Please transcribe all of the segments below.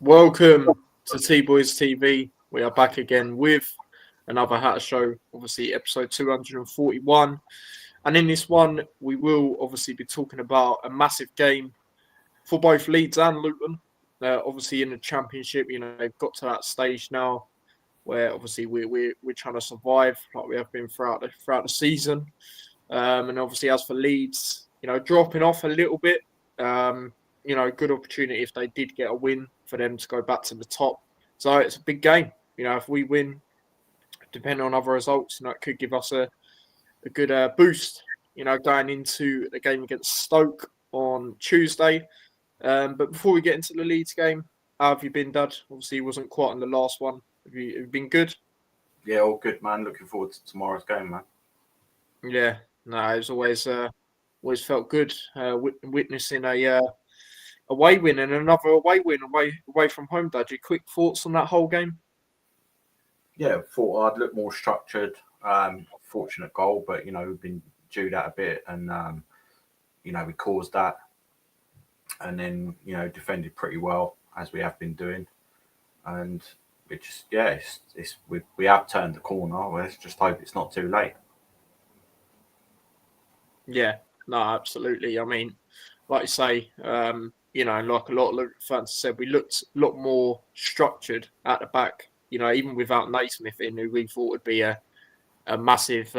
Welcome to T-Boys TV. We are back again with another Hatter Show, obviously episode 241. And in this one, we will obviously be talking about a massive game for both Leeds and Luton. Obviously in the Championship, they've got to that stage now where obviously we're trying to survive like we have been throughout the season. And obviously as for Leeds, dropping off a little bit. Good opportunity if they did get a win for them to go back to the top. So it's a big game. If we win, depending on other results, it could give us a good boost, going into the game against Stoke on Tuesday. But before we get into the Leeds game, how have you been, Dad? Obviously, you wasn't quite on the last one. Have you been good? Yeah, all good, man. Looking forward to tomorrow's game, man. Yeah, no, it's always felt good witnessing a away win and another away win away from home, Dad. Your quick thoughts on that whole game? Yeah, thought I'd look more structured. Fortunate goal, but we've been due that a bit, and we caused that, and then defended pretty well as we have been doing, and we just we have turned the corner. Let's just hope it's not too late. Yeah, no, absolutely. I mean, like you say, like a lot of Luton fans said, we looked a lot more structured at the back. Even without Naismith in, who we thought would be a massive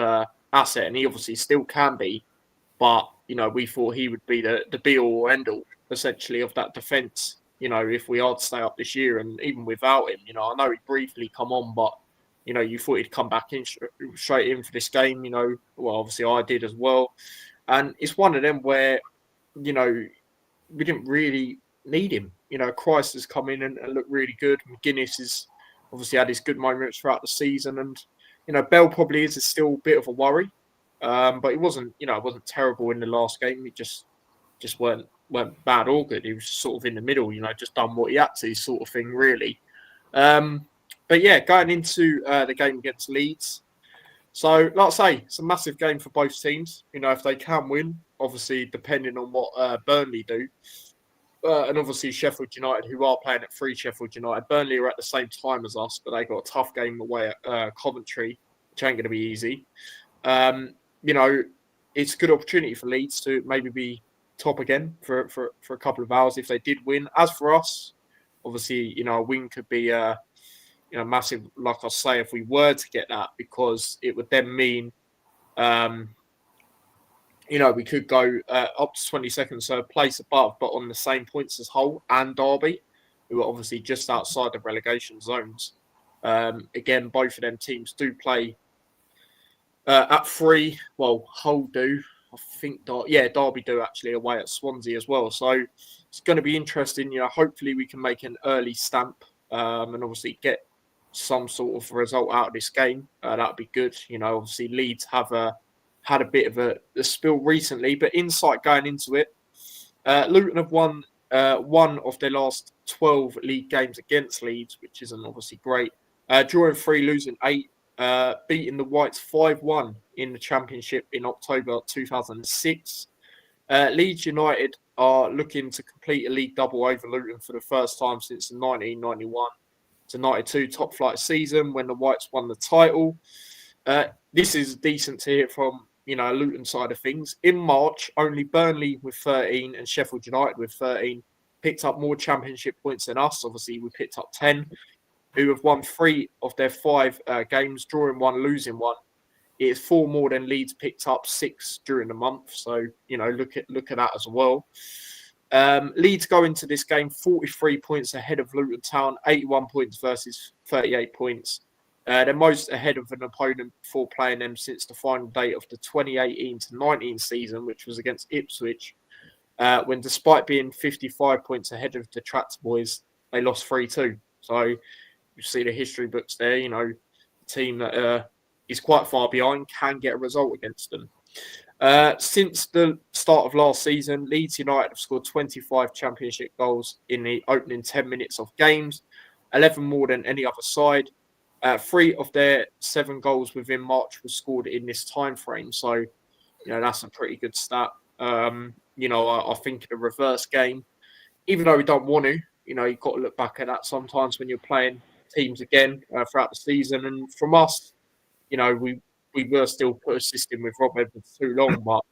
asset, and he obviously still can be. But we thought he would be the be all or end all essentially of that defence. If we are to stay up this year, and even without him, I know he briefly come on, but you thought he'd come back in straight in for this game. Well, obviously I did as well, and it's one of them where we didn't really need him. Christ has come in and looked really good. McGuinness has obviously had his good moments throughout the season, and Bell probably is still a bit of a worry, but it wasn't terrible in the last game. He just weren't bad or good. He was sort of in the middle, just done what he had to, sort of thing, really. But yeah, going into the game against Leeds. So, like I say, it's a massive game for both teams. If they can win, obviously, depending on what Burnley do. And obviously, Sheffield United, who are playing at 3 Sheffield United. Burnley are at the same time as us, but they got a tough game away at Coventry, which ain't going to be easy. It's a good opportunity for Leeds to maybe be top again for a couple of hours if they did win. As for us, obviously, a win could be massive, like I say, if we were to get that, because it would then mean, we could go up to 22nd, so a place above, but on the same points as Hull and Derby, who are obviously just outside the relegation zones. Again, both of them teams do play at 3. Well, Hull do. I think, Derby do actually away at Swansea as well. So it's going to be interesting. Hopefully we can make an early stamp and obviously get some sort of result out of this game. That would be good. Obviously Leeds have had a bit of a spill recently, but insight going into it, Luton have won one of their last 12 league games against Leeds, which isn't obviously great. Drawing 3, losing 8, beating the Whites 5-1 in the Championship in October 2006. Leeds United are looking to complete a league double over Luton for the first time since the 1991 to 92 top flight season when the Whites won the title. This is decent to hear from Luton side of things. In March, only Burnley with 13 and Sheffield United with 13 picked up more Championship points than us. Obviously, we picked up 10, who have won 3 of their 5 games, drawing 1, losing 1. It is 4 more than Leeds picked up 6 during the month. So, look at that as well. Leeds go into this game 43 points ahead of Luton Town, 81 points versus 38 points. They're most ahead of an opponent before playing them since the final date of the 2018-19 season, which was against Ipswich, when despite being 55 points ahead of the Tractor Boys, they lost 3-2. So you see the history books there, the team that is quite far behind can get a result against them. Since the start of last season, Leeds United have scored 25 Championship goals in the opening 10 minutes of games, 11 more than any other side. 3 of their 7 goals within March were scored in this time frame. So, that's a pretty good stat. I think in a reverse game, even though we don't want to, you've got to look back at that sometimes when you're playing teams again throughout the season. And from us, we were still put a system with Rob Edwards too long, but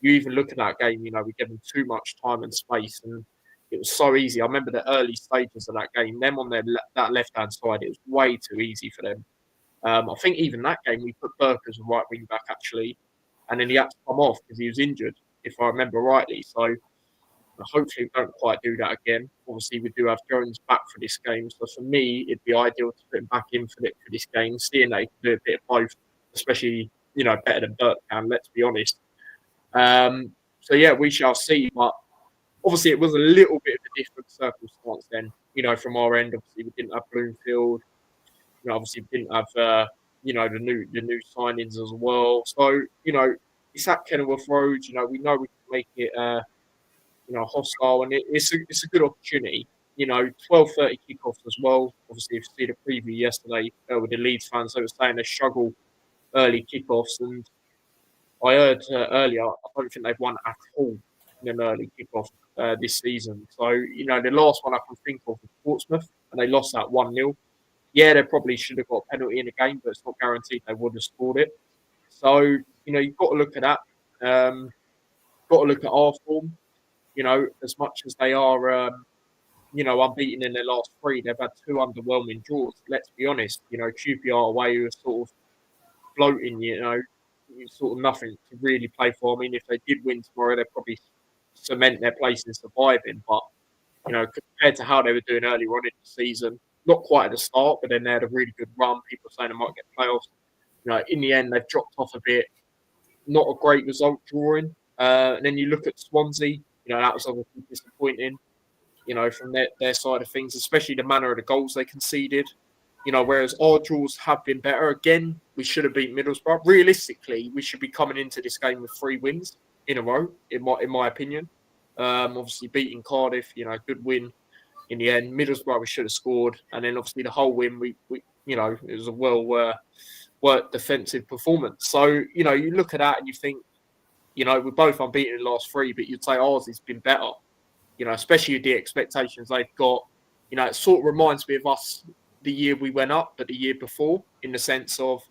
you even look at that game, we gave them too much time and space, and it was so easy. I remember the early stages of that game, them on that left-hand side, it was way too easy for them. I think even that game, we put Burke as a right wing back, actually, and then he had to come off because he was injured, if I remember rightly. So hopefully we don't quite do that again. Obviously, we do have Jones back for this game. So for me, it'd be ideal to put him back in for this game, seeing that he can do a bit of both, especially, better than Burke can, let's be honest. So yeah, we shall see. But obviously, it was a little bit of a different circumstance then. From our end, obviously we didn't have Bloomfield. Obviously we didn't have the new signings as well. So it's at Kenilworth Road. We know we can make it hostile, and it's a good opportunity. 12:30 kickoffs as well. Obviously, if you see the preview yesterday with the Leeds fans, they were saying they struggle early kickoffs, and I heard earlier, I don't think they've won at all in an early kickoff this season. So, the last one I can think of was Portsmouth, and they lost that 1-0. Yeah, they probably should have got a penalty in the game, but it's not guaranteed they would have scored it. So, you've got to look at that. Got to look at our form. As much as they are, unbeaten in their last three, they've had two underwhelming draws. Let's be honest. QPR away who are sort of floating, sort of nothing to really play for. I mean, if they did win tomorrow, they'd probably cement their place in surviving. But, compared to how they were doing earlier on in the season, not quite at the start, but then they had a really good run. People saying they might get playoffs. In the end, they've dropped off a bit. Not a great result drawing. And then you look at Swansea, that was obviously disappointing, from their side of things, especially the manner of the goals they conceded. Whereas our draws have been better. Again, we should have beat Middlesbrough. Realistically, we should be coming into this game with 3 wins in a row, in my opinion. Obviously, beating Cardiff, good win in the end. Middlesbrough, we should have scored. And then, obviously, the whole win, we it was a well-worked defensive performance. So, you look at that and you think, we're both unbeaten in the last 3, but you'd say ours has been better. Especially with the expectations they've got. It sort of reminds me of us the year we went up, but the year before, in the sense of,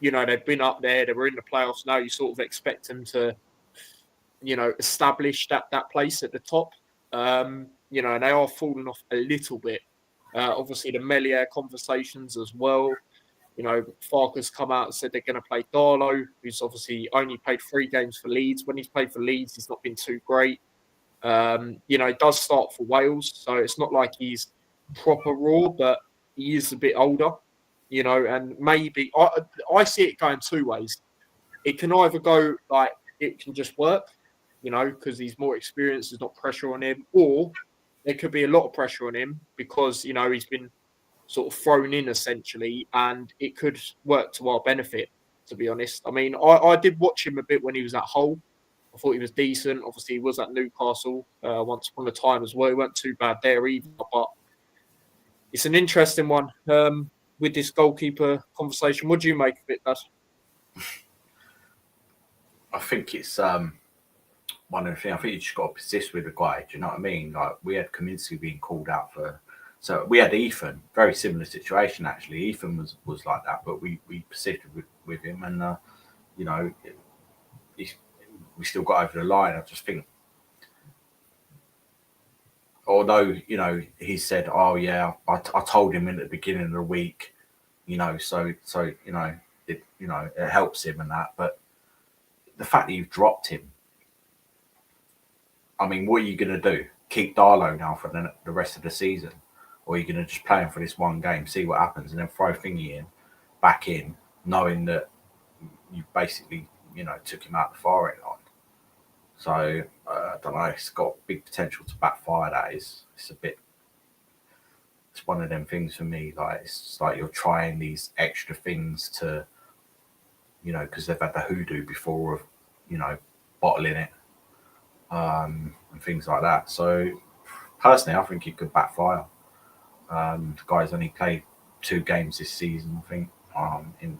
they've been up there, they were in the playoffs. Now you sort of expect them to, establish that place at the top. And they are falling off a little bit. Obviously, the Melier conversations as well. Farker's come out and said they're going to play Darlow, who's obviously only played 3 games for Leeds. When he's played for Leeds, he's not been too great. He does start for Wales, so it's not like he's proper raw, but he is a bit older, and maybe I see it going 2 ways. It can either go like it can just work, because he's more experienced, there's not pressure on him, or there could be a lot of pressure on him because, he's been sort of thrown in essentially, and it could work to our benefit, to be honest. I mean, I did watch him a bit when he was at Hull. I thought he was decent. Obviously, he was at Newcastle once upon a time as well. He weren't too bad there either. But it's an interesting one with this goalkeeper conversation. What do you make of it, Dad? I think it's one of the things. I think you just got to persist with the guy. Do you know what I mean? Like, we had Kaminsky being called out for. So we had Ethan. Very similar situation actually. Ethan was like that, but we persisted with him, and we still got over the line. I just think, although he said, "Oh yeah, I told him in the beginning of the week," so it helps him and that. But the fact that you've dropped him, I mean, what are you going to do? Keep Darlow now for the rest of the season, or are you going to just play him for this one game, see what happens, and then throw Thingy back in, knowing that you basically took him out the far end line? So I don't know. It's got big potential to backfire. That is, it's one of them things for me. Like, it's like you're trying these extra things to, because they've had the hoodoo before of, bottling it, and things like that. So personally, I think it could backfire. The guy's only played 2 games this season, I think, in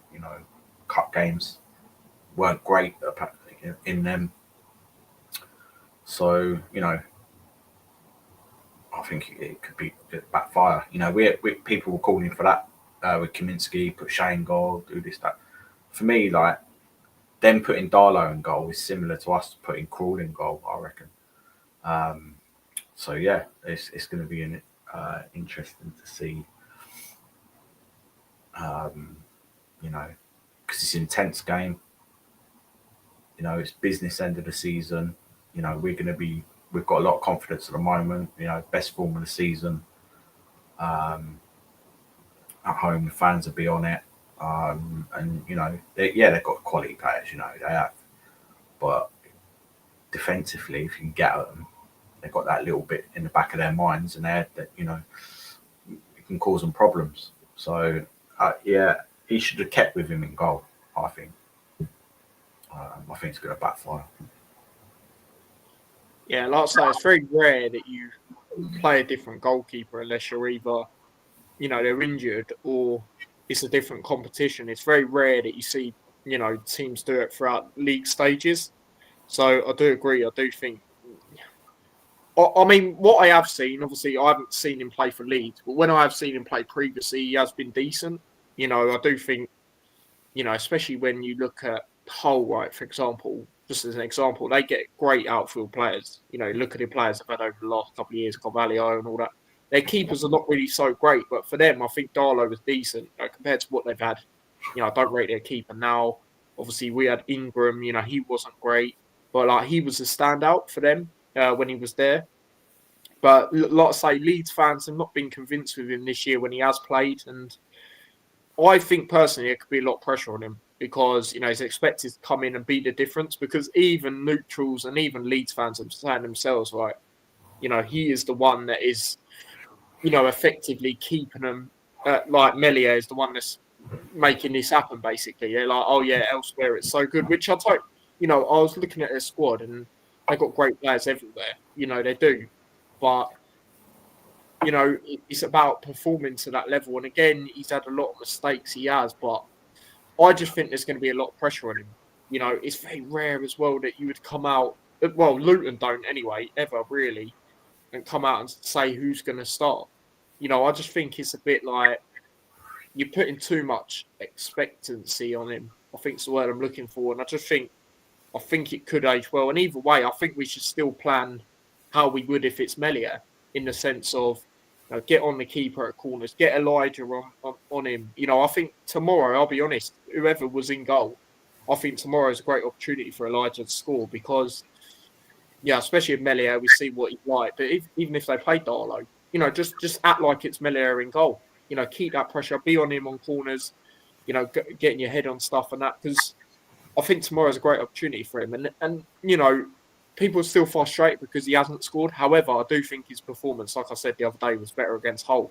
cup games. Weren't great in them. So, I don't know. It's got big potential to backfire. The guy's only played 2 games this season, I think, in cup games. Weren't great in them. So, I don't know. It's got big potential to backfire. I think it could be backfire. You know, we people were calling for that with Kaminsky, put Shane goal, do this that. For me, like them putting Darlow in goal is similar to us putting Krul in goal. I reckon. Um, so yeah, it's going to be interesting to see. Um, you know, because it's an intense game. You know, it's business end of the season. You know, we've got a lot of confidence at the moment. You know, best form of the season. Um, at home, the fans will be on it. And you know, they've got quality players. You know, they have, but defensively, if you can get at them, they've got that little bit in the back of their minds, and that you know, it can cause them problems. So yeah, he should have kept with him in goal. I think. I think it's going to backfire. Yeah, like I say, it's very rare that you play a different goalkeeper unless you're either, they're injured or it's a different competition. It's very rare that you see, teams do it throughout league stages. So I do agree. I do think. I mean, what I have seen, obviously, I haven't seen him play for Leeds, but when I have seen him play previously, he has been decent. I do think, especially when you look at Hull, right, for example, just as an example, they get great outfield players. Look at the players they've had over the last couple of years, Carvalho and all that. Their keepers are not really so great, but for them, I think Darlow was decent compared to what they've had. I don't rate their keeper now. Obviously, we had Ingram. He wasn't great, but like he was a standout for them when he was there. But like I say, Leeds fans have not been convinced with him this year when he has played, and I think personally there could be a lot of pressure on him because he's expected to come in and be the difference. Because even neutrals and even Leeds fans have saying themselves, right? He is the one that is effectively keeping them. Like Melia is the one that's making this happen. Basically, they're like, oh yeah, elsewhere it's so good. Which I thought, I was looking at their squad and they got great players everywhere. They do, but it's about performing to that level. And again, he's had a lot of mistakes. He has, but I just think there's going to be a lot of pressure on him. It's very rare as well that you would come out. Well, Luton don't anyway, ever really, and come out and say who's going to start. I just think it's a bit like you're putting too much expectancy on him. I think it's the word I'm looking for, and I think it could age well. And either way, I think we should still plan how we would if it's Melia, in the sense of get on the keeper at corners, get Elijah on him. I think tomorrow, I'll be honest, whoever was in goal, I think tomorrow is a great opportunity for Elijah to score because, yeah, especially in Melia, we see what he's like. But even if they play Darlow, just act like it's Melia in goal. Keep that pressure, be on him on corners, getting your head on stuff and that because I think tomorrow's a great opportunity for him. And people are still frustrated because he hasn't scored. However, I do think his performance, like I said the other day, was better against Hull.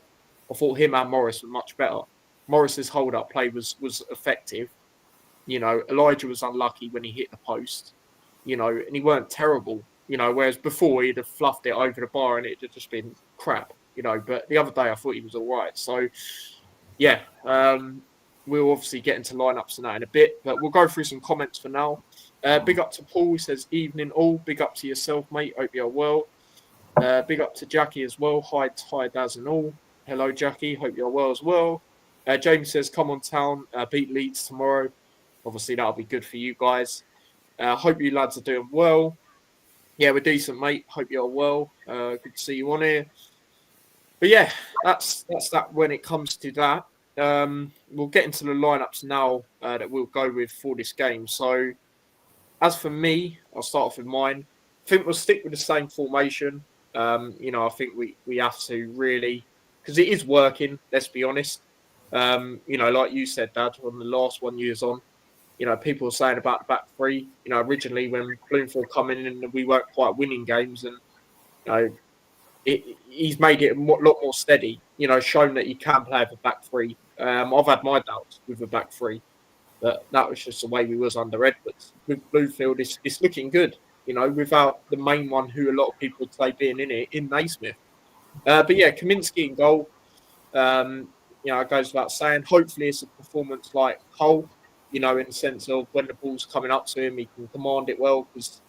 I thought him and Morris were much better. Morris's hold-up play was effective. Elijah was unlucky when he hit the post, and he weren't terrible, whereas before he'd have fluffed it over the bar and it'd have just been crap, But the other day I thought he was all right. So, yeah, we'll obviously get into lineups and that in a bit, but we'll go through some comments for now. Big up to Paul. He says, evening all. Big up to yourself, mate. Hope you're well. Big up to Jackie as well. Hi, Daz and all. Hello, Jackie. Hope you're well as well. James says, come on town. Beat Leeds tomorrow. Obviously, that'll be good for you guys. Hope you lads are doing well. Yeah, we're decent, mate. Hope you're well. Good to see you on here. But yeah, that's that when it comes to that. We'll get into the lineups now that we'll go with for this game. So, as for me, I'll start off with mine. I think we'll stick with the same formation. I think we have to really, because it is working, let's be honest. Like you said, Dad, on the last one you was on, people were saying about the back three. Originally when Bloomfield come in and we weren't quite winning games and, he's made it a lot more steady, shown that he can play with a back three. I've had my doubts with the back three, but that was just the way we was under Edwards. With Bluefield, it's looking good, without the main one who a lot of people would say being in it, in Naismith. But yeah, Kaminsky in goal. It goes without saying. Hopefully it's a performance like Hull, in the sense of when the ball's coming up to him, he can command it well because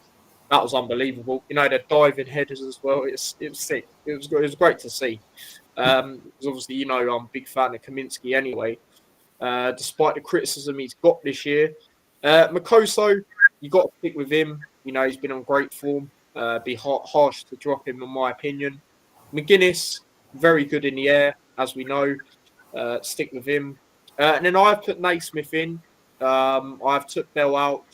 that was unbelievable. You know, the diving headers as well. It was sick. It was good. It was great to see. Because obviously, you know, I'm a big fan of Kaminsky anyway. Despite the criticism he's got this year, Makoso, you got to stick with him. You know, he's been on great form. Be harsh to drop him, in my opinion. McGuinness, very good in the air, as we know. Stick with him. And then I've put Naismith in. I've took Bell out.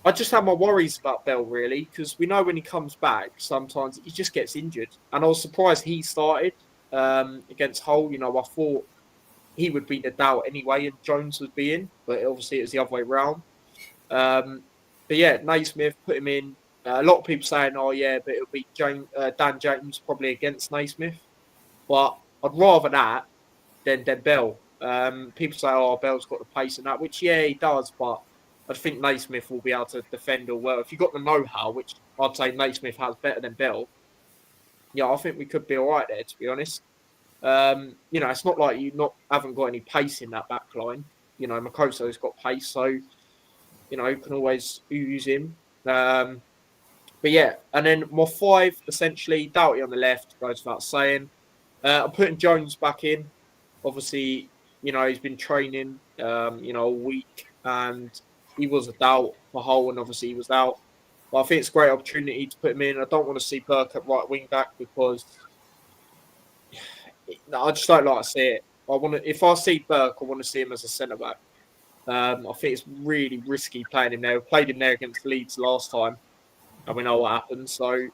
I just have my worries about Bell, really, because we know when he comes back, sometimes he just gets injured. And I was surprised he started against Hull. You know, I thought he would be the doubt anyway, and Jones would be in, but obviously it was the other way round. But yeah, Naismith, put him in. A lot of people saying, "Oh yeah, but it'll be Dan James probably against Naismith." But I'd rather that than Bell. People say, "Oh, Bell's got the pace and that," which yeah, he does, but I think Naismith will be able to defend all well. If you've got the know-how, which I'd say Naismith has better than Bell, yeah, I think we could be all right there, to be honest. You know, it's not like you haven't got any pace in that back line. You know, Makoto's got pace, so you know, you can always use him. But yeah, and then my five, essentially, Doughty on the left, goes without saying. I'm putting Jones back in. Obviously, you know, he's been training, you know, all week, and he was a doubt for Hull, and obviously he was out. But I think it's a great opportunity to put him in. I don't want to see Burke at right wing back because I just don't like to see it. If I see Burke, I want to see him as a centre back. I think it's really risky playing him there. We played him there against Leeds last time, and we know what happened. So,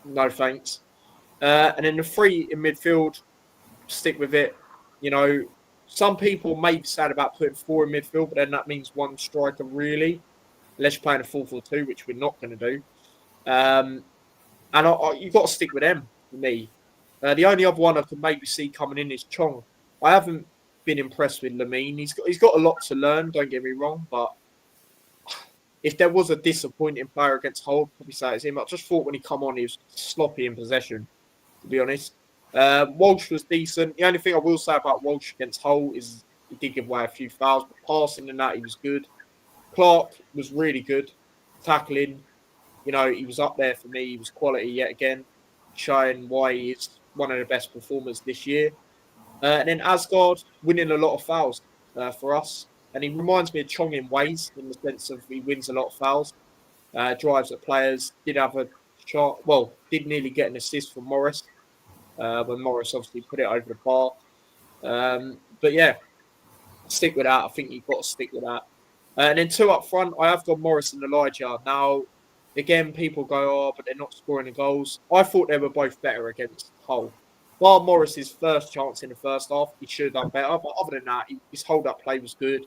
no thanks. And then the three in midfield, stick with it. You know, some people may be sad about putting four in midfield, but then that means one striker really, unless you're playing a 4-4-2, which we're not going to do. And you've got to stick with them for me. The only other one I could maybe see coming in is Chong. I haven't been impressed with Lamine. He's got a lot to learn. Don't get me wrong, but if there was a disappointing player against Hull, I'd probably say it's him. I just thought when he come on, he was sloppy in possession. To be honest, Walsh was decent. The only thing I will say about Walsh against Hull is he did give away a few fouls, but passing and that he was good. Clark was really good, tackling. You know, he was up there for me. He was quality yet again, showing why he is one of the best performers this year. And then Asgard winning a lot of fouls for us. And he reminds me of Chong in ways, in the sense of he wins a lot of fouls, drives at players, did have a shot, well, did nearly get an assist from Morris, when Morris obviously put it over the bar. But yeah, stick with that. I think you've got to stick with that. And then two up front, I have got Morris and Elijah. Now, again, people go, oh, but they're not scoring the goals. I thought they were both better against Hull. While Morris's first chance in the first half, he should have done better. But other than that, his hold-up play was good.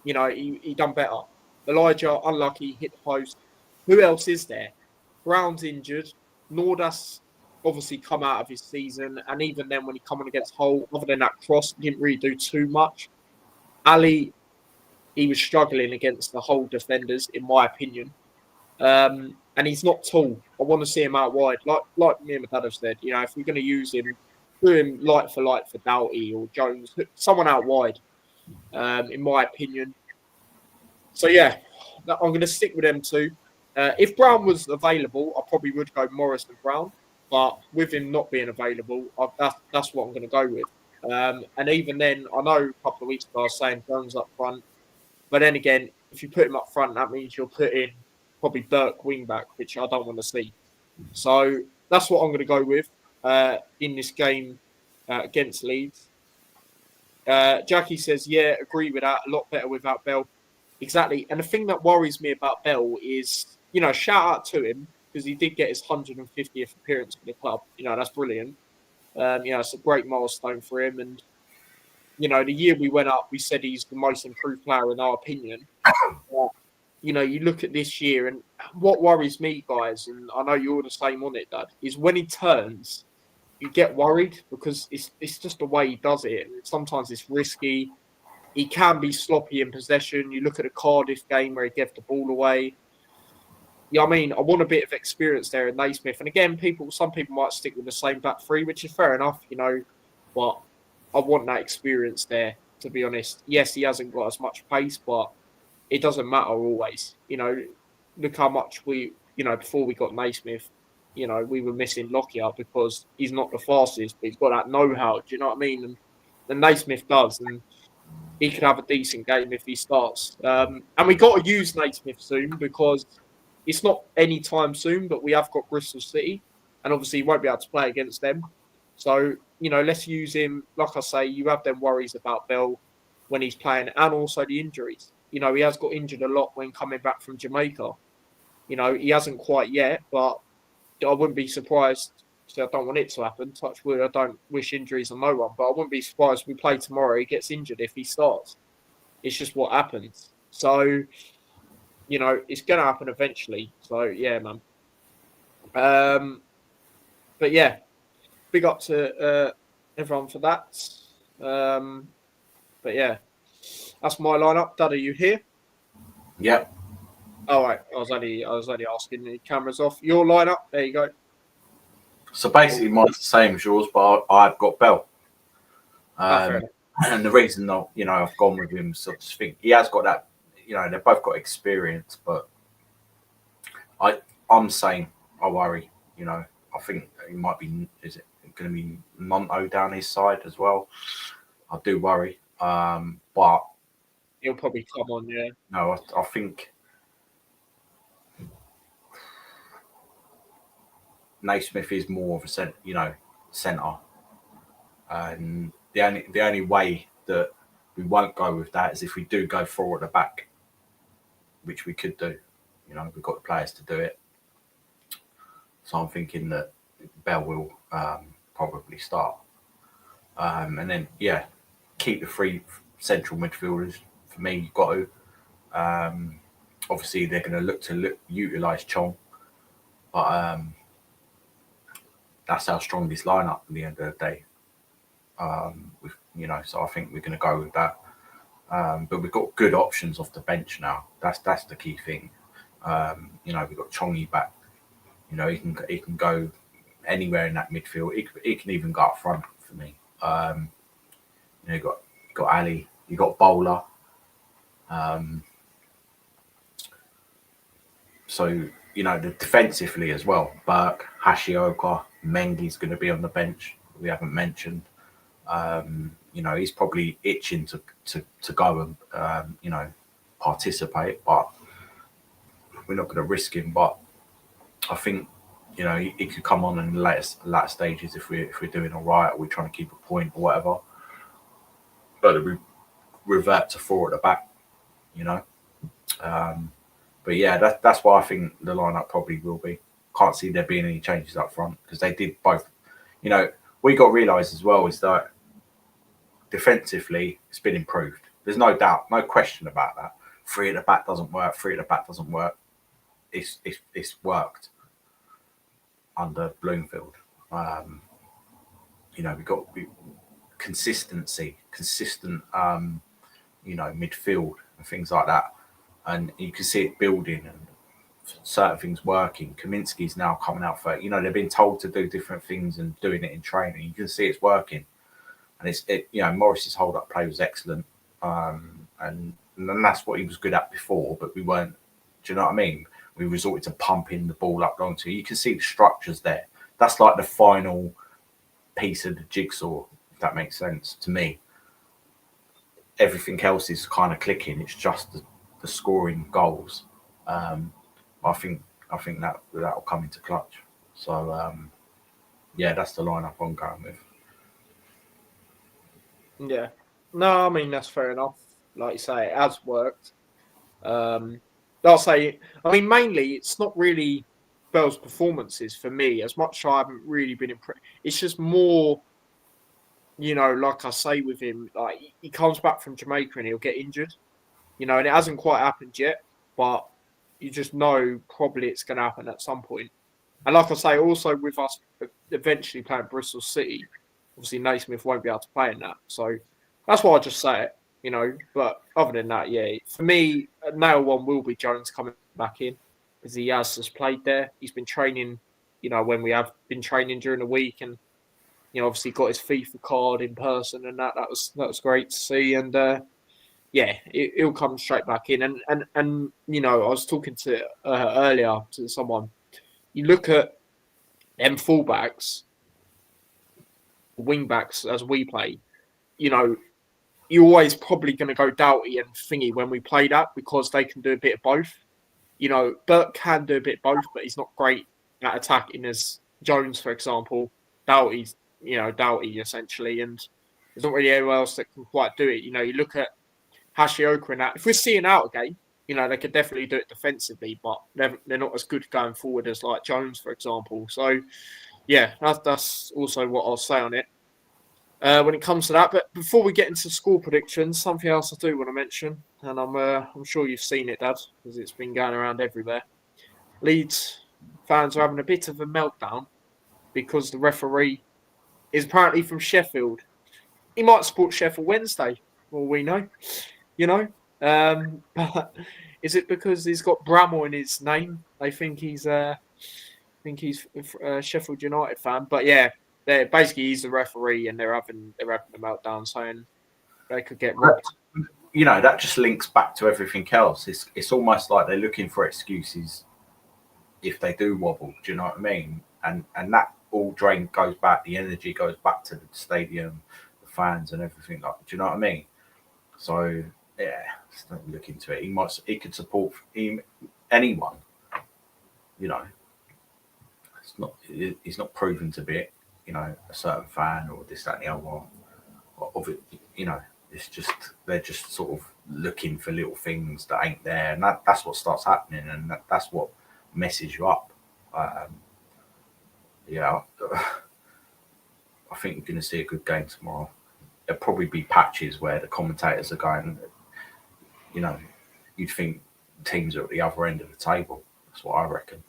You know, he done better. Elijah, unlucky, hit the post. Who else is there? Brown's injured. Nordas obviously come out of his season. And even then, when he come on against Hull, other than that cross, he didn't really do too much. Ali, he was struggling against the Hull defenders, in my opinion. And he's not tall. I want to see him out wide. Like me and my dad have said, you know, if we're going to use him, do him light for Doughty or Jones, someone out wide, in my opinion. So, yeah, I'm going to stick with them two. If Brown was available, I probably would go Morris and Brown. But with him not being available, that's what I'm going to go with. And even then, I know a couple of weeks ago I was saying Jones up front. But then again, if you put him up front, that means you're putting probably Burke wing back, which I don't want to see. So that's what I'm going to go with in this game against Leeds. Jackie says, yeah, agree with that. A lot better without Bell. Exactly. And the thing that worries me about Bell is, you know, shout out to him because he did get his 150th appearance for the club. You know, that's brilliant. You know, it's a great milestone for him. And, you know, the year we went up, we said he's the most improved player in our opinion. You know, you look at this year, and what worries me, guys, and I know you're the same on it, Dad, is when he turns, you get worried because it's just the way he does it. And sometimes it's risky. He can be sloppy in possession. You look at the Cardiff game where he gave the ball away. Yeah, I mean, I want a bit of experience there in Naismith. And again, some people might stick with the same back three, which is fair enough, you know, but I want that experience there, to be honest. Yes, he hasn't got as much pace, but it doesn't matter always. You know, look how much before we got Naismith, we were missing Lockyer because he's not the fastest, but he's got that know-how. Do you know what I mean? And Naismith does, and he could have a decent game if he starts. And we got to use Naismith soon because it's not any time soon, but we have got Bristol City, and obviously he won't be able to play against them. So, let's use him. Like I say, you have them worries about Bell when he's playing and also the injuries. He has got injured a lot when coming back from Jamaica. He hasn't quite yet, but I wouldn't be surprised. So I don't want it to happen. Touch wood. I don't wish injuries on no one, but I wouldn't be surprised if we play tomorrow. He gets injured if he starts. It's just what happens. So it's gonna happen eventually. So yeah, man. But yeah, big up to everyone for that. But yeah, that's my lineup. Dad, are you here? Yep. All right. I was only asking. The camera's off. Your lineup. There you go. So basically, mine's the same as yours, but I've got Bell. Fair enough. And the reason that I've gone with him, so to speak, he has got that. They've both got experience, but I'm saying I worry. I think he might be. Is it going to be Monto down his side as well? I do worry. But He'll probably come on. Yeah. no, I think Naismith is more of a centre, and the only way that we won't go with that is if we do go forward at the back, which we could do. We've got the players to do it. So I'm thinking that Bell will probably start. And then, keep the three central midfielders. For me, you've got to. Obviously, they're going to look to utilise Chong. But that's our strongest lineup at the end of the day. So I think we're going to go with that. But we've got good options off the bench now. That's the key thing. We've got Chongi back. He can go anywhere in that midfield. He can even go up front for me. You got Ali. You got Bowler. So defensively as well. Burke, Hashioka, Mengi's going to be on the bench. We haven't mentioned. He's probably itching to go and participate, but we're not going to risk him. But I think he could come on in the later stages if we're doing all right, or we're trying to keep a point or whatever. But we revert to four at the back, But yeah, that's why I think the lineup probably will be. Can't see there being any changes up front because they did both. We got to realise as well is that defensively it's been improved. There's no doubt, no question about that. Three at the back doesn't work. Three at the back doesn't work. It's worked under Bloomfield. We've got consistency, consistent, midfield and things like that. And you can see it building and certain things working. Kaminsky's now coming out for, they've been told to do different things and doing it in training. You can see it's working. And Morris's hold-up play was excellent. And that's what he was good at before, but we weren't, do you know what I mean? We resorted to pumping the ball up long to. You can see the structures there. That's like the final piece of the jigsaw, if that makes sense to me. Everything else is kind of clicking. It's just the scoring goals. I think that will come into clutch. So that's the lineup I'm going with. Yeah. No, I mean that's fair enough. Like you say, it has worked. I'll say, I mean, mainly it's not really Bell's performances for me. As much as I haven't really been impressed, it's just more, like I say with him, like he comes back from Jamaica and he'll get injured, and it hasn't quite happened yet, but you just know probably it's going to happen at some point. And like I say, also with us eventually playing Bristol City, obviously Naismith won't be able to play in that. So that's why I just say it, But other than that, yeah, for me, nail one will be Jones coming back in because he has just played there. He's been training, when we have been training during the week and, obviously got his FIFA card in person and that was great to see. And yeah, he'll come straight back in. And you know, I was talking to earlier to someone. You look at them fullbacks, wing backs as we play. You know, you're always probably going to go Doughty and Thingy when we play that because they can do a bit of both. You know, Burke can do a bit of both, but he's not great at attacking as Jones, for example. Doughty's, you know, Doughty essentially, and there's not really anyone else that can quite do it. You know, you look at Hashioka and that. If we're seeing out a game, you know, they could definitely do it defensively, but they're not as good going forward as like Jones, for example. So, yeah, that's also what I'll say on it. When it comes to that. But before we get into score predictions, something else I do want to mention, and I'm sure you've seen it, Dad, because it's been going around everywhere. Leeds fans are having a bit of a meltdown because the referee is apparently from Sheffield. He might support Sheffield Wednesday, all we know, you know. But is it because he's got Bramall in his name? They think he's a Sheffield United fan. But yeah, basically he's the referee, and they're having a meltdown, saying they could get robbed. You know, that just links back to everything else. It's almost like they're looking for excuses if they do wobble. Do you know what I mean? And that all goes back. The energy goes back to the stadium, the fans, and everything. Like, do you know what I mean? So yeah, just don't look into it. He could support anyone. You know, he's not proven to be, you know, a certain fan or this, that, and the other. Of it, you know, it's just they're just sort of looking for little things that ain't there, and that's what starts happening, and that's what messes you up. Yeah, I think you're going to see a good game tomorrow. There'll probably be patches where the commentators are going, you know, you'd think teams are at the other end of the table. That's what I reckon.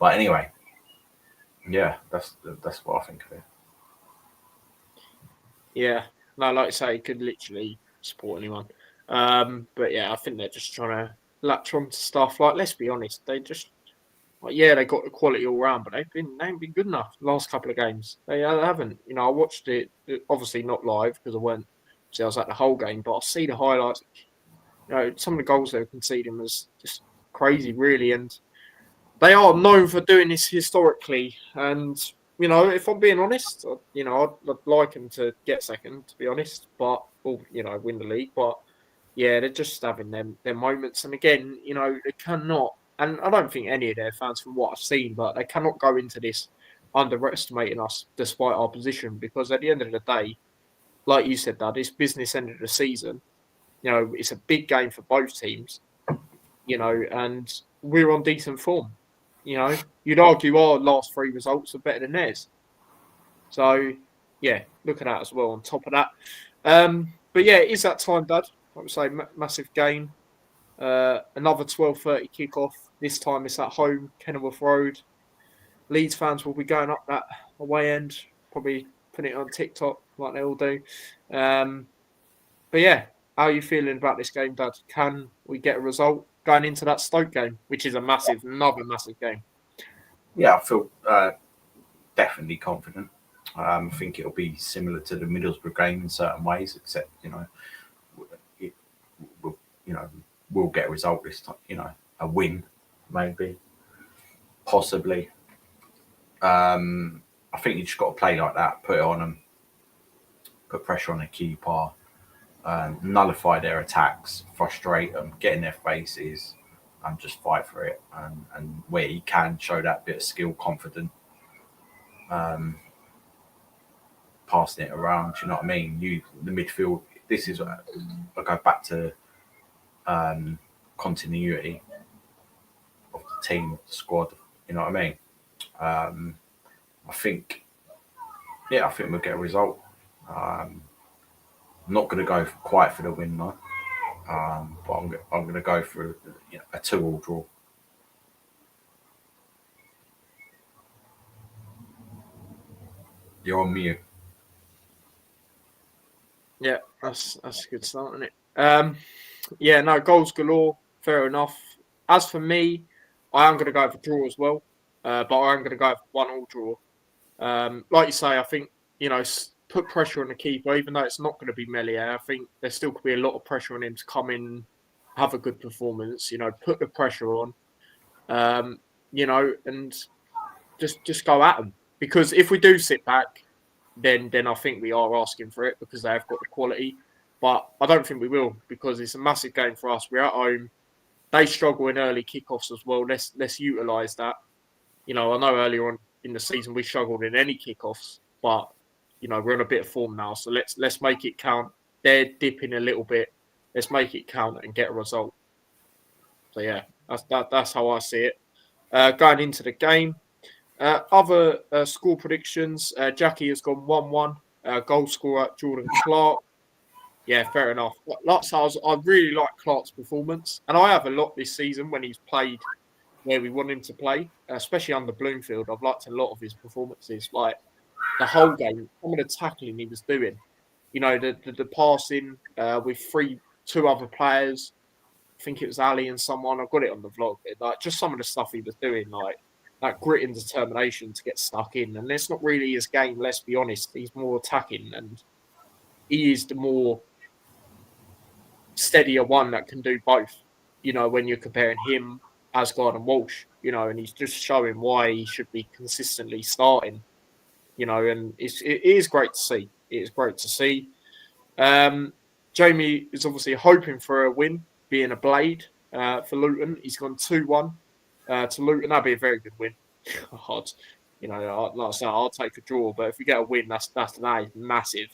But anyway, yeah, that's what I think of it. Yeah, no, like I say, he could literally support anyone. But yeah, I think they're just trying to latch on to stuff. Like, let's be honest, they just like, yeah, they got the quality all round, but they ain't been good enough the last couple of games. They haven't. You know, I watched it obviously not live because I weren't. See, I was at the whole game, but I see the highlights. You know, some of the goals they were conceding was just crazy, really, and they are known for doing this historically. And you know, if I'm being honest, you know, I'd like them to get second, to be honest, but or you know, win the league. But yeah, they're just having their moments. And again, you know, they cannot. And I don't think any of their fans, from what I've seen, but they cannot go into this underestimating us despite our position, because at the end of the day, like you said, Dad, it's business end of the season. You know, it's a big game for both teams. You know, and we're on decent form. You know, you'd argue our last three results are better than theirs. So, yeah, look at that as well on top of that. But yeah, it is that time, Dad. I would say massive game. Another 12:30 kickoff. This time it's at home, Kenilworth Road. Leeds fans will be going up that away end, probably putting it on TikTok like they all do. But yeah, how are you feeling about this game, Dad? Can we get a result going into that Stoke game, which is another massive game? Yeah, I feel definitely confident. I think it'll be similar to the Middlesbrough game in certain ways, except it will, we'll get a result this time. You know, a win, maybe, possibly. I think you just got to play like that, put it on them, put pressure on the keeper, nullify their attacks, frustrate them, get in their faces, and just fight for it. And where he can, show that bit of skill, confidence. Passing it around, do you know what I mean? The midfield. This is I go back to continuity of the team, of the squad. You know what I mean? I think we'll get a result. I'm not going to go quite for the win though, but I'm going to go for a 2-2 draw. You're on mute. Yeah, that's a good start, isn't it? Yeah, no, goals galore. Fair enough. As for me, I am going to go for draw as well, but I am going to go for 1-1 draw. Like you say, I think put pressure on the keeper, even though it's not going to be Meslier. I think there still could be a lot of pressure on him to come in, have a good performance. Put the pressure on. And just go at them. Because if we do sit back, then I think we are asking for it because they have got the quality. But I don't think we will because it's a massive game for us. We're at home. They struggle in early kickoffs as well. Let's utilise that. I know earlier on in the season we struggled in any kickoffs, but we're on a bit of form now. So let's make it count. They're dipping a little bit. Let's make it count and get a result. So yeah, that's how I see it. Going into the game, other score predictions. Jackie has gone 1-1. Goal scorer Jordan Clark. Yeah, fair enough. Like I really like Clark's performance, and I have a lot this season when he's played where we want him to play, especially under Bloomfield. I've liked a lot of his performances, like the whole game, some of the tackling he was doing. The passing with two other players. I think it was Ali and someone. I've got it on the vlog. Like just some of the stuff he was doing, like that grit and determination to get stuck in. And it's not really his game. Let's be honest. He's more attacking, and he is the more steadier one that can do both. When you're comparing him, Asgard and Walsh, and he's just showing why he should be consistently starting. And it is great to see. It is great to see. Jamie is obviously hoping for a win, being a blade for Luton. He's gone 2-1 to Luton. That'd be a very good win. Like I said, I'll take a draw, but if we get a win, that's massive.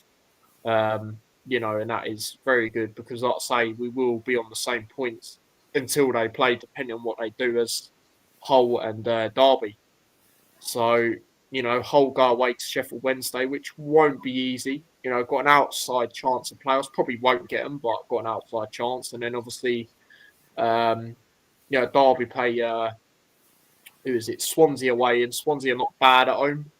And that is very good because, like I say, we will be on the same points until they play, depending on what they do as Hull and Derby. So, Hull go away to Sheffield Wednesday, which won't be easy. Got an outside chance of playoffs. Probably won't get them, but got an outside chance. And then obviously, Derby play, Swansea away. And Swansea are not bad at home,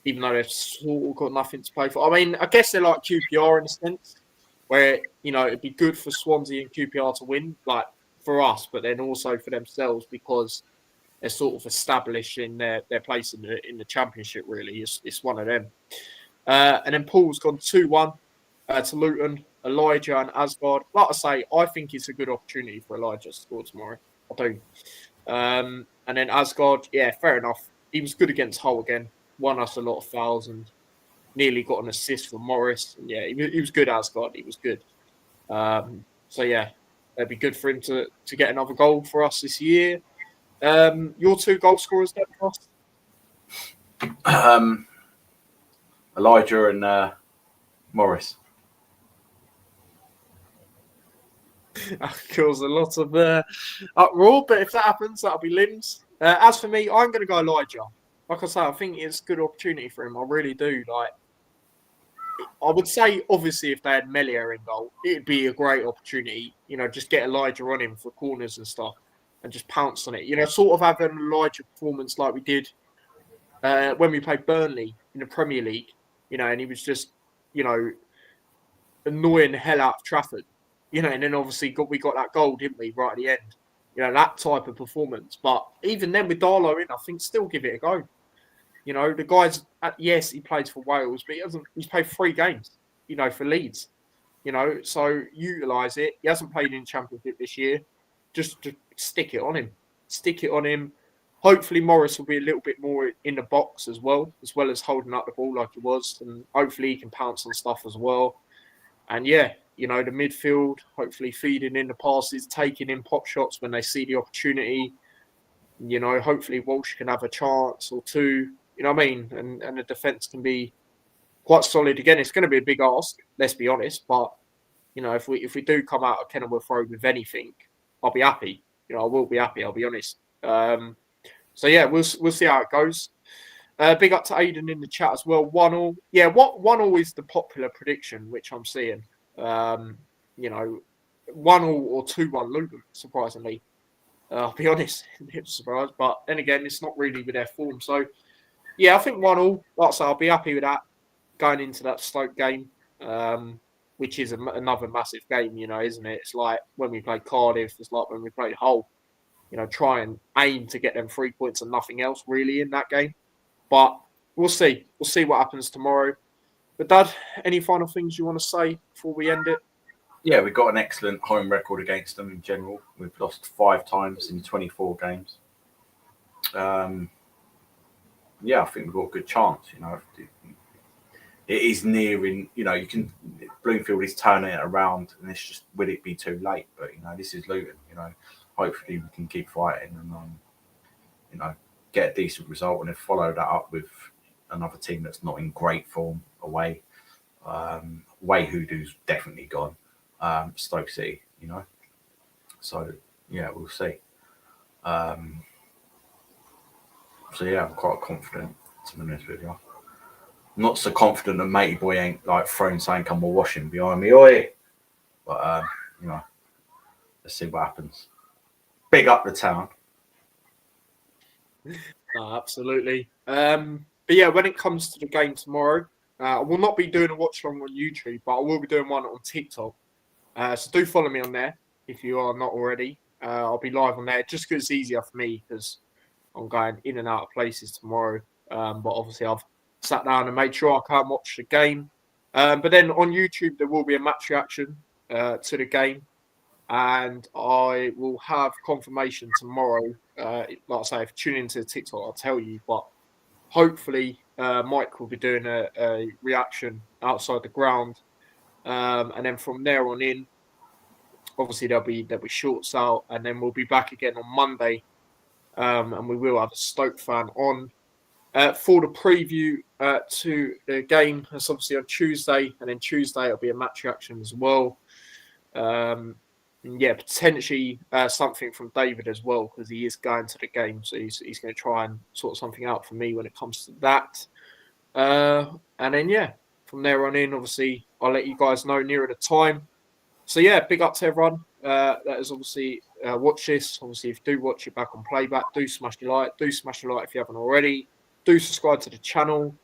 even though they've sort of got nothing to play for. I mean, I guess they're like QPR in a sense, where, it'd be good for Swansea and QPR to win, like for us, but then also for themselves because they're sort of establishing their place in the championship. Really, it's one of them. And then Paul's gone 2-1 to Luton. Elijah and Asgard. Like I say, I think it's a good opportunity for Elijah to score tomorrow. I do. And then Asgard, yeah, fair enough. He was good against Hull again. Won us a lot of fouls and nearly got an assist for Morris. And yeah, he was good, Asgard. He was good. So yeah, it'd be good for him to get another goal for us this year. Your two goal scorers, then, Ross? Elijah and Morris. That caused a lot of uproar, but if that happens, that'll be limbs. As for me, I'm going to go Elijah. Like I say, I think it's a good opportunity for him. I really do. Like, I would say, obviously, if they had Meslier in goal, it'd be a great opportunity. Just get Elijah on him for corners and stuff, and just pounce on it. Sort of have an Elijah performance like we did when we played Burnley in the Premier League. And he was just, annoying the hell out of Trafford. And then obviously we got that goal, didn't we, right at the end? That type of performance. But even then with Darlow in, I think still give it a go. The guy's, yes, he plays for Wales, but he's played 3 games, for Leeds. So utilise it. He hasn't played in Championship this year. Just to stick it on him. Stick it on him. Hopefully Morris will be a little bit more in the box as well as holding up the ball like he was. And hopefully he can pounce on stuff as well. And yeah, the midfield, hopefully feeding in the passes, taking in pop shots when they see the opportunity. Hopefully Walsh can have a chance or two. You know what I mean? And the defence can be quite solid. Again, it's going to be a big ask, let's be honest. But, if we do come out of Kenilworth Road with anything, I'll be happy. I will be happy, I'll be honest. So, yeah, we'll see how it goes. Big up to Aidan in the chat as well. 1-1. Yeah, 1-1 is the popular prediction, which I'm seeing. 1-1 or 2-1 Luton, surprisingly. I'll be honest, I'm surprised. But then again, it's not really with their form. So, yeah, I think 1-1. Like I say, I'll be happy with that going into that Stoke game, which is another massive game, isn't it? It's like when we played Cardiff. It's like when we played Hull. Try and aim to get them 3 points and nothing else really in that game. But we'll see. We'll see what happens tomorrow. But Dad, any final things you want to say before we end it? Yeah, we've got an excellent home record against them in general. We've lost 5 times in 24 games. Yeah, I think we've got a good chance. It is nearing. Bloomfield is turning it around, and it's just, will it be too late? But this is Luton. Hopefully we can keep fighting and get a decent result, and then follow that up with another team that's not in great form away. Way Hoodoo's definitely gone. Stoke City, So yeah, we'll see. So yeah, I'm quite confident, to be honest with you. Not so confident that Matey Boy ain't like throwing something come or washing behind me, oi. But let's see what happens. Big up the town. No, absolutely. But yeah, when it comes to the game tomorrow, I will not be doing a watch along on YouTube, but I will be doing one on TikTok. So do follow me on there if you are not already. I'll be live on there just because it's easier for me because I'm going in and out of places tomorrow. But obviously I've sat down and made sure I can watch the game. But then on YouTube, there will be a match reaction to the game. And I will have confirmation tomorrow. Like I say, if you tune into TikTok, I'll tell you. But hopefully, Mike will be doing a reaction outside the ground. And then from there on in, obviously there'll be shorts out, and then we'll be back again on Monday. And we will have a Stoke fan on for the preview to the game. That's obviously on Tuesday, and then Tuesday it'll be a match reaction as well. Yeah, potentially something from David as well, because he is going to the game, so he's going to try and sort something out for me when it comes to that. And then yeah, from there on in, obviously I'll let you guys know nearer the time. So yeah, big up to everyone that has obviously watched this. Obviously, if you do watch it back on playback, do smash your like. Do smash your like if you haven't already. Do subscribe to the channel.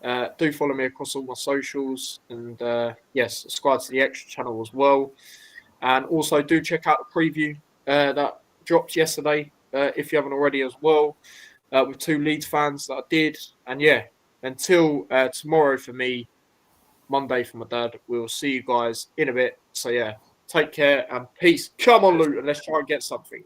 Do follow me across all my socials, and yes, subscribe to the extra channel as well. And also do check out the preview that dropped yesterday, if you haven't already as well, with 2 Leeds fans that I did. And yeah, until tomorrow for me, Monday for my dad, we'll see you guys in a bit. So yeah, take care and peace. Come on, Luton, let's try and get something.